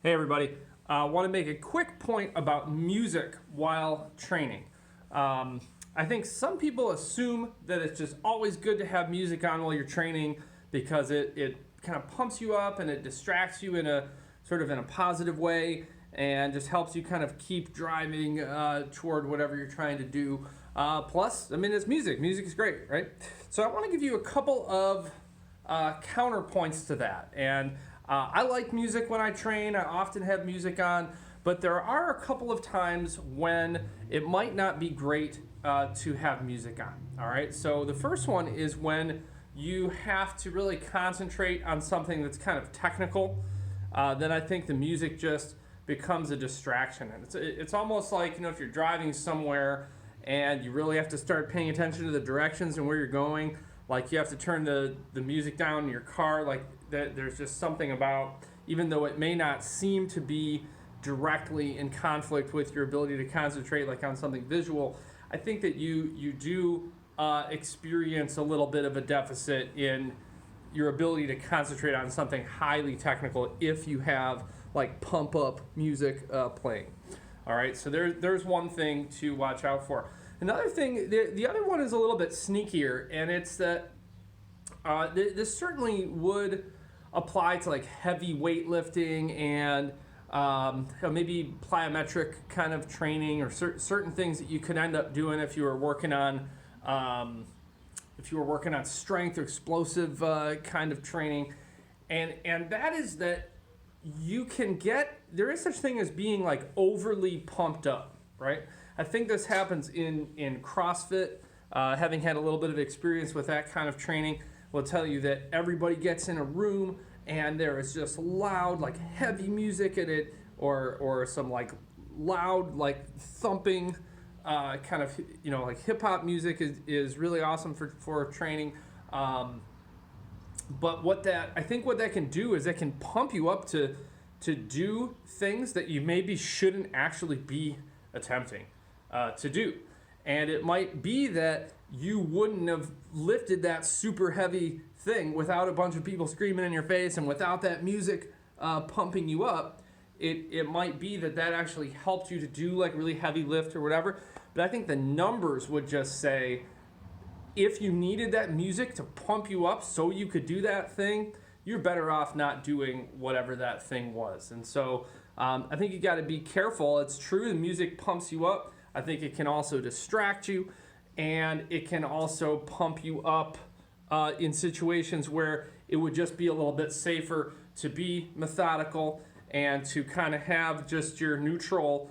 Hey everybody, I want to make a quick point about music while training. I think some people assume that it's just always good to have music on while you're training because it kind of pumps you up and it distracts you in a sort of in a positive way and just helps you kind of keep driving toward whatever you're trying to do. Plus, I mean, it's music. Music is great, right? So I want to give you a couple of counterpoints to that. And I like music when I train. I often have music on, but there are a couple of times when it might not be great to have music on. All right. So the first one is when you have to really concentrate on something that's kind of technical. Then I think the music just becomes a distraction, and it's almost like, if you're driving somewhere and you really have to start paying attention to the directions and where you're going. Like, you have to turn the music down in your car. Like, there's just something about, even though it may not seem to be directly in conflict with your ability to concentrate, like on something visual, I think that you do experience a little bit of a deficit in your ability to concentrate on something highly technical if you have like pump up music playing. All right, so there's one thing to watch out for. Another thing, the other one is a little bit sneakier, and it's that this certainly would apply to like heavy weightlifting and maybe plyometric kind of training, or certain things that you could end up doing if you were working on strength or explosive kind of training, and that is that there is such thing as being like overly pumped up, right? I think this happens in CrossFit. Having had a little bit of experience with that kind of training, will tell you that everybody gets in a room and there is just loud, like heavy music in it, or some like loud, like thumping, kind of, like hip hop music is really awesome for training. But what that can do is it can pump you up to do things that you maybe shouldn't actually be attempting to do. And it might be that you wouldn't have lifted that super heavy thing without a bunch of people screaming in your face and without that music pumping you up. It might be that actually helped you to do like really heavy lift or whatever. But I think the numbers would just say, if you needed that music to pump you up so you could do that thing, you're better off not doing whatever that thing was. And so I think you got to be careful. It's true, the music pumps you up. I think it can also distract you, and it can also pump you up in situations where it would just be a little bit safer to be methodical and to kind of have just your neutral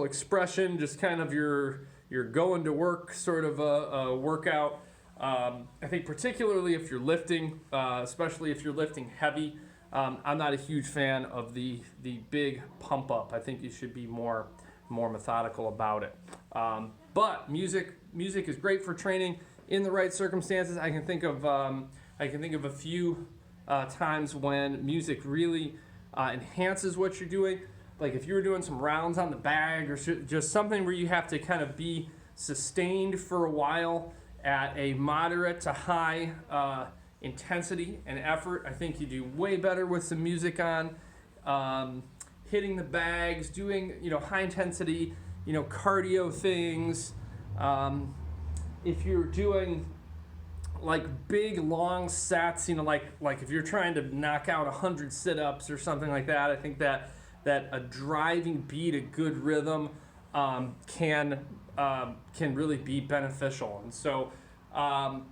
expression, just kind of your going to work sort of a workout. I think particularly if you're lifting, especially if you're lifting heavy, I'm not a huge fan of the big pump up. I think you should be more methodical about it. But music is great for training in the right circumstances. I can think of a few times when music really enhances what you're doing. Like if you were doing some rounds on the bag, or just something where you have to kind of be sustained for a while at a moderate to high intensity and effort, I think you do way better with some music on. Hitting the bags, doing high intensity cardio things. If you're doing like big long sets, like if you're trying to knock out 100 sit-ups or something like that, I think that a driving beat, a good rhythm, can really be beneficial. And so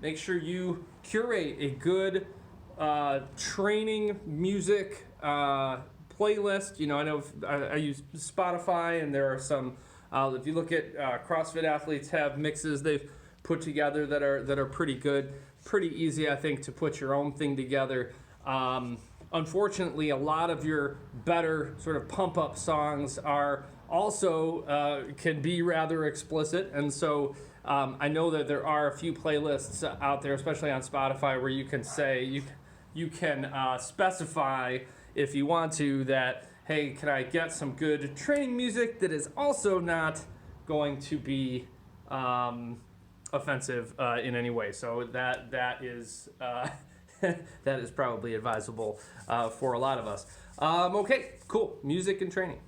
make sure you curate a good training music playlist. I know I use Spotify, and there are some. If you look at CrossFit athletes have mixes they've put together that are pretty good, pretty easy, I think, to put your own thing together. Unfortunately, a lot of your better sort of pump up songs are also can be rather explicit, and so I know that there are a few playlists out there, especially on Spotify, where you can say you can specify, if you want to, that, hey, can I get some good training music that is also not going to be offensive in any way? So that is that is probably advisable for a lot of us. Okay, cool. Music and training.